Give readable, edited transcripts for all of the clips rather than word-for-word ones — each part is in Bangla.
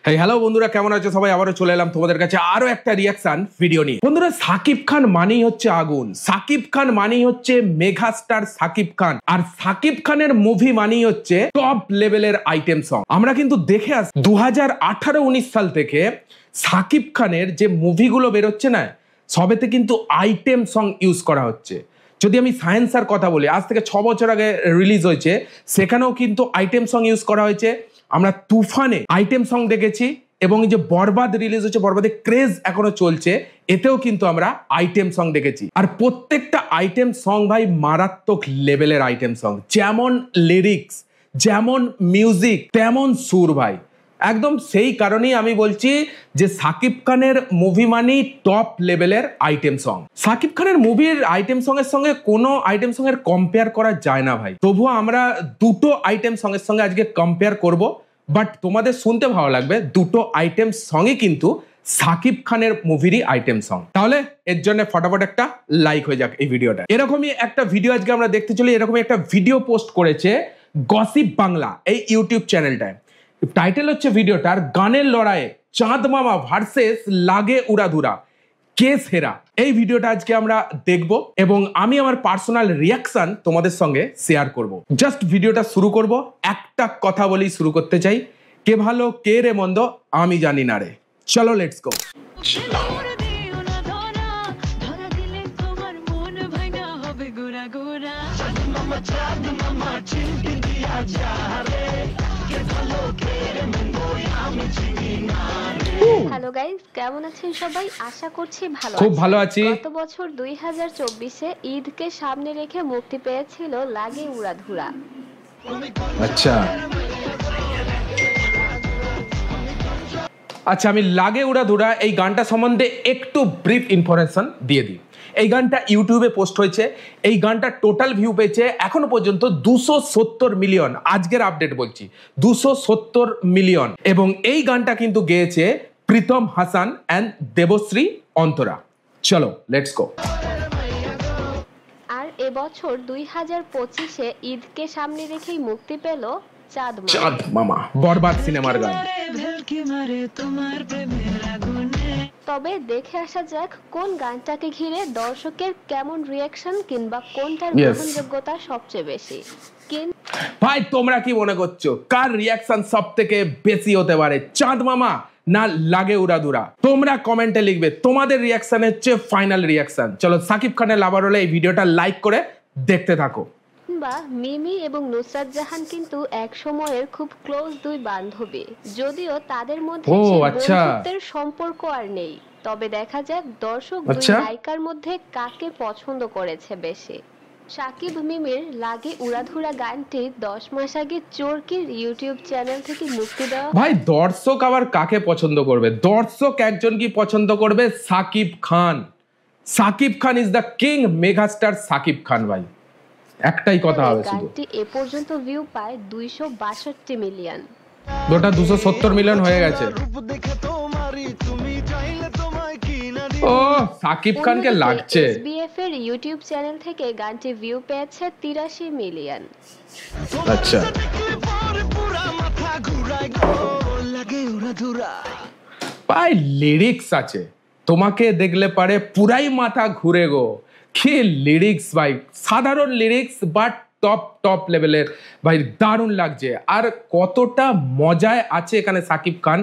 হেই হ্যালো বন্ধুরা, কেমন আছো সবাই? আবারও চলে এলাম তোমাদের কাছে আরো একটা রিয়াকশন ভিডিও নিয়ে। বন্ধুরা, সাকিব খান মানেই হচ্ছে আগুন, সাকিব খান মানেই হচ্ছে মেগাস্টার সাকিব খান, আর সাকিব খানের মুভি মানেই হচ্ছে টপ লেভেলের আইটেম সং। আমরা কিন্তু দেখে আসি 2018-19 সাল থেকে সাকিব খানের যে মুভিগুলো বেরোচ্ছে না, সবেতে কিন্তু আইটেম সং ইউজ করা হচ্ছে। যদি আমি সায়েন্সার কথা বলি, আজ থেকে 6 বছর আগে রিলিজ হয়েছে, সেখানেও কিন্তু আইটেম সং ইউজ করা হয়েছে। আমরা তুফানে আইটেম সং দেখেছি, এবং এই যে বরবাদ রিলিজ হচ্ছে, বরবাদের ক্রেজ এখনো চলছে, এতেও কিন্তু আমরা আইটেম সং দেখেছি। আর প্রত্যেকটা আইটেম সং ভাই মারাত্মক লেভেলের আইটেম সং, যেমন লিরিক্স, যেমন মিউজিক, তেমন সুর ভাই। একদম সেই কারণেই আমি বলছি যে সাকিব খানের মুভি মানে টপ লেভেলের আইটেম সং। সাকিব খানের মুভির আইটেম সং এর সঙ্গে কোনো আইটেম সং এর কম্পেয়ার করা যায় না ভাই। তবুও আমরা দুটো আইটেম সং এর সঙ্গে আজকে কম্পেয়ার করব, বাট তোমাদের শুনতে ভালো লাগবে দুটো আইটেম সঙ্গে কিন্তু সাকিব খানের মুভিরই আইটেম সং। তাহলে এর জন্য ফটাফট একটা লাইক হয়ে যাক এই ভিডিওটা। এরকমই একটা ভিডিও আজকে আমরা দেখতে চলি। এরকমই একটা ভিডিও পোস্ট করেছে গসিপ বাংলা এই ইউটিউব চ্যানেলটায়। টাইটেল হচ্ছে ভিডিওটার গানের লড়াইয়ে চাঁদ মামা ভার্সেস লাগে উড়াধুরা, কে সেরা। এই ভিডিওটা আজকে আমরা দেখব এবং আমি আমার পার্সোনাল রিয়াকশন তোমাদের সঙ্গে শেয়ার করব। জাস্ট ভিডিওটা শুরু করব, একটা কথা বলি শুরু করতে চাই, কে ভালো কে রে মন্দ আমি জানি না রে। চলো লেটস গো। হ্যালো গাইস, কেমন আছেন সবাই? আশা করছি ভালো খুব ভালো আছি। গত বছর 2024-এ ঈদকে সামনে রেখে মুক্তি পেয়েছিল লাগে উড়াধুরা। আচ্ছা, আমি লাগে উড়াধুরা এই গানটা সম্বন্ধে একটু ব্রিফ ইনফরমেশন দিয়ে দিই। এই গানটা ইউটিউবে পোস্ট হয়েছে। এই গানটা টোটাল ভিউ পেয়েছে এখনো পর্যন্ত 270 মিলিয়ন। আজকের আপডেট বলছি, 270 মিলিয়ন। এবং এই গানটা কিন্তু গেয়েছে প্রীতম হাসান অ্যান্ড দেবশ্রী অন্তরা। চলো লেটস গো। আর এবছর 2025-এ ঈদকে সামনে রেখেই মুক্তি পেল চাঁদ মামা, বরবাদ সিনেমার গান। তবে দেখে আসা যাক কোন গানটাকে ঘিরে দর্শকের কেমন রিয়াকশন, কিংবা কোনটার গ্রহণযোগ্যতা সবচেয়ে বেশি। ভাই তোমরা কি মনে করছো কার রিয়াকশন সব থেকে বেশি হতে পারে, চাঁদ মামা না লাগে উড়াধুরা? তোমরা কমেন্টে লিখবে তোমাদের রিয়াকশন হচ্ছে ফাইনাল রিয়াকশন। চলো সাকিব খানের লাভার হলে এই ভিডিওটা লাইক করে দেখতে থাকো। মিমি এবং নুসরাত জাহান কিন্তু এক সময়ের খুব ক্লোজ দুই বান্ধবী, যদিও তাদের মধ্যে বন্ধুত্বের সম্পর্ক আর নেই। তবে দেখা যাক দর্শক দুই নায়িকার মধ্যে কাকে পছন্দ করেছে বেশি। সাকিব মিমির লাগে উড়াধুরা গানটি 10 মাস আগে চরকির ইউটিউব চ্যানেল থেকে মুক্তি দেওয়া। ভাই দর্শক আবার কাকে পছন্দ করবে? দর্শক একজন কি পছন্দ করবে? Shakib Khan. Shakib Khan is the king, megastar Shakib Khan ভাই, একটাই কথা হবে শুধু। গানটি এ পর্যন্ত ভিউ পায় 262 মিলিয়ন। ওটা 270 মিলিয়ন হয়ে গেছে। ও সাকিব খানকে লাগছে। এসবিএফ এর ইউটিউব চ্যানেল থেকে গানটি ভিউ পেয়েছে 83 মিলিয়ন। আচ্ছা, ভাই লিরিক্স আছে, তোমাকে দেখলে পারে পুরাই মাথা ঘুরে গো। কি লিরিক্স ভাই, সাধারণ লিরিক্স বাট টপ লেভেলের ভাই, দারুণ লাগছে। আর কতটা মজায় আছে এখানে সাকিব খান,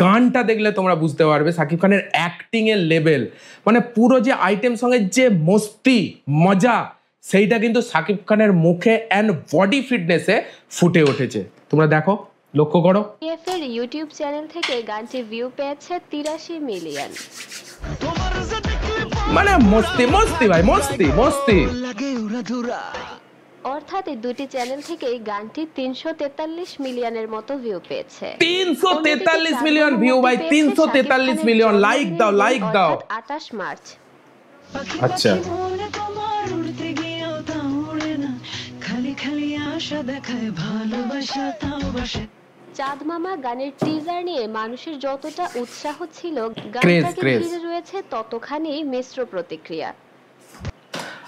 গানটা দেখলে তোমরা বুঝতে পারবে সাকিব খানের অ্যাক্টিং এর লেভেল, মানে পুরো যে আইটেম সঙ্গের যে মস্তি মজা, সেইটা কিন্তু সাকিব খানের মুখে অ্যান্ড বডি ফিটনেসে ফুটে উঠেছে। তোমরা দেখো, লক্ষ্য করো। এফ এর ইউটিউব চ্যানেল থেকে গানটি ভিউ পেয়েছে 83 মিলিয়ন। মানে মস্তি মস্তি ভাই, মস্তি মস্তি। অর্থাৎ এই দুটি চ্যানেল থেকে গানটি 343 মিলিয়নের মতো ভিউ পেয়েছে। 343 মিলিয়ন ভিউ ভাই, 343 মিলিয়ন। লাইক দাও, লাইক দাও। 28 মার্চ। আচ্ছা, চাঁদ মামা গানের টিজার নিয়ে মানুষের যতটা উৎসাহ ছিল, গানটাকে ঘিরে রয়েছে ততখানি মিশ্র প্রতিক্রিয়া।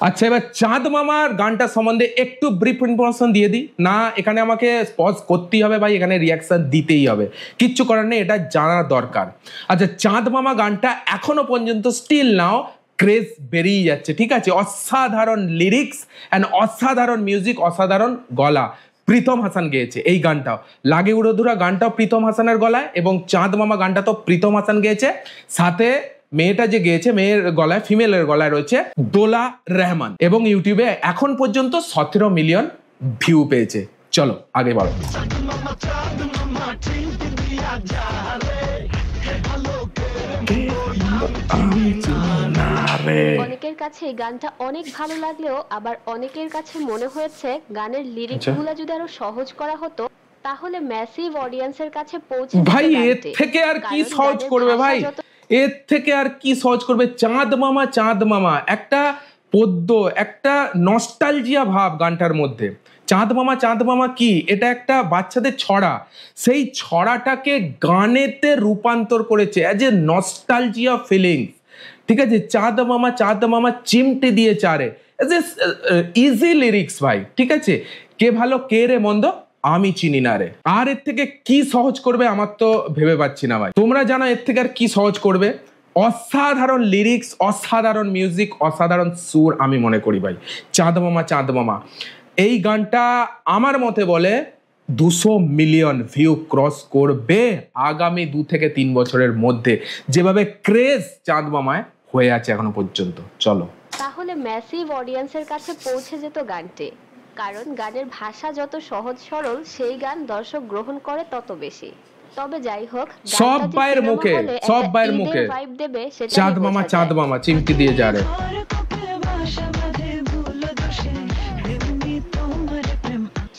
আচ্ছা, এবার চাঁদ মামার গানটা সম্বন্ধে একটু ব্রিফ ইনফরমেশন দিয়ে দিই না, এখানে আমাকে পজ করতেই হবে ভাই, এখানে রিয়াকশন দিতেই হবে, কিচ্ছু করার নেই, এটা জানা দরকার। আচ্ছা, চাঁদ মামা গানটা এখনো পর্যন্ত স্টিল নাও ক্রেজ বেরিয়ে যাচ্ছে, ঠিক আছে। অসাধারণ লিরিক্স অ্যান্ড অসাধারণ মিউজিক, অসাধারণ গলা। প্রীতম হাসান গেয়েছে এই গানটাও, লাগে উড়োধুরা গানটাও প্রীতম হাসানের গলায়, এবং চাঁদ মামা গানটা তো প্রীতম হাসান গেয়েছে, সাথে মেয়েটা যে গেয়েছে, মেয়ের গলায়, ফিমেলের গলায় রয়েছে দোলা রহমান, এবং ইউটিউবে এখন পর্যন্ত 17 মিলিয়ন ভিউ পেয়েছে। চলো আগে বাড়ো। অনেকের কাছে এই গানটা অনেক ভালো লাগলেও আবার অনেকের কাছে মনে হয়েছে গানের লিরিক্সগুলো যদি আরো সহজ করা হতো তাহলে ম্যাসিভ অডিয়েন্সের কাছে পৌঁছে যেত। ভাই এর থেকে আর কি সহজ করবে ভাই, এর থেকে আর কি সহজ করবে? চাঁদ মামা চাঁদ মামা, একটা পদ্য, একটা নস্টালজিয়া ভাব গানটার মধ্যে। চাঁদ মামা কি, এটা একটা বাচ্চাদের ছড়া, সেই ছড়াটাকে গানেতে রূপান্তর করেছে অ্যাজ এ নস্টালজিয়া ফিলিংস, ঠিক আছে। চাঁদ মামা চিমটে দিয়ে চারে, ইজি লিরিক্স ভাই, ঠিক আছে। কে ভালো কে রে মন্দ আমি চিনি না রে, আর এর থেকে কি সহজ করবে আমার তো ভেবে পাচ্ছি না ভাই। তোমরা জানো এর থেকে আর কি সহজ করবে? অসাধারণ লিরিক্স, অসাধারণ মিউজিক, অসাধারণ সুর আমি মনে করি ভাই। চাঁদ মামা এই গানটা আমার মতে বলে 200 মিলিয়ন ভিউ ক্রস করবে আগামী 2 থেকে 3 বছরের মধ্যে, যেভাবে ক্রেজ চাঁদ মামায় হয়ে আছে এখনো পর্যন্ত। চলো, তাহলে ম্যাসিভ অডিয়েন্সের কাছে পৌঁছে যেত গানটি, কারণ গানের ভাষা যত সহজ সরল সেই গান দর্শক গ্রহণ করে তত বেশি। তবে যাই হোক, সব বাইয়ের মুখে ভাইব দেবে সেটা চাঁদ মামা চিমটি দিয়ে যারে।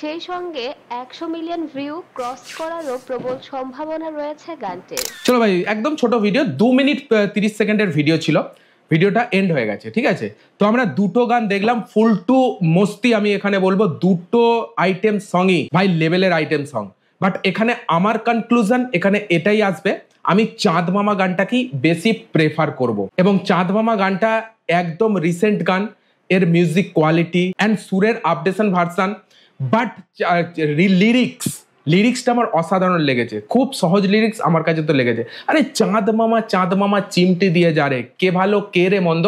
সেই সঙ্গে 100 মিলিয়ন ভিউ ক্রস করারও প্রবল সম্ভাবনা রয়েছে গানটির। চলো ভাই, একদম ছোট ভিডিও, 2 মিনিট 30 সেকেন্ডের ভিডিও ছিল, ভিডিওটা এন্ড হয়ে গেছে, ঠিক আছে। তো আমরা দুটো গান দেখলাম, ফুল টু মস্তি। আমি এখানে বলবো দুটো আইটেম সঙ্গই ভাই লেভেলের আইটেম সং, বাট এখানে আমার কনক্লুশন এখানে এটাই আসবে, আমি চাঁদ মামা গানটাকেই বেশি প্রেফার করব, এবং চাঁদ মামা গানটা একদম রিসেন্ট গান, এর মিউজিক কোয়ালিটি অ্যান্ড সুরের আপডেশন ভার্সন, বাট লিরিক্সটা আমার অসাধারণ লেগেছে, খুব সহজ লিরিক্স আমার কাছে তো লেগেছে। আরে চাঁদ মামা চিমটি দিয়ে যারে, কে ভালো কে রে মন্দ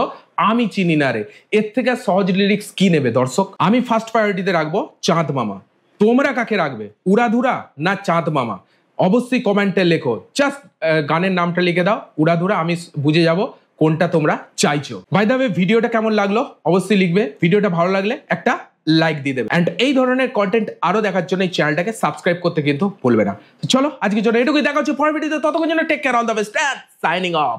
আমি চিনি না রে, এর থেকে সহজ লিরিক্স কি নেবে দর্শক? আমি ফার্স্ট প্রায়োরিটিতে রাখবো চাঁদ মামা। তোমরা কাকে রাখবে, উড়াধুরা না চাঁদ মামা? অবশ্যই কমেন্টে লেখো, জাস্ট গানের নামটা লিখে দাও উড়াধুরা, আমি বুঝে যাব কোনটা তোমরা চাইছো। বাই দ্য ওয়ে, ভিডিওটা কেমন লাগলো অবশ্যই লিখবে, ভিডিওটা ভালো লাগলে একটা লাইক দিয়ে দেবে, এন্ড এই ধরনের কন্টেন্ট আরো দেখার জন্য এই চ্যানেলটাকে সাবস্ক্রাইব করতে কিন্তু ভুলবে না। চলো আজকের জন্য এটুকুই, দেখা হচ্ছে পরের ভিডিওতে, ততক্ষণ জন্য take care, all the best, signing of.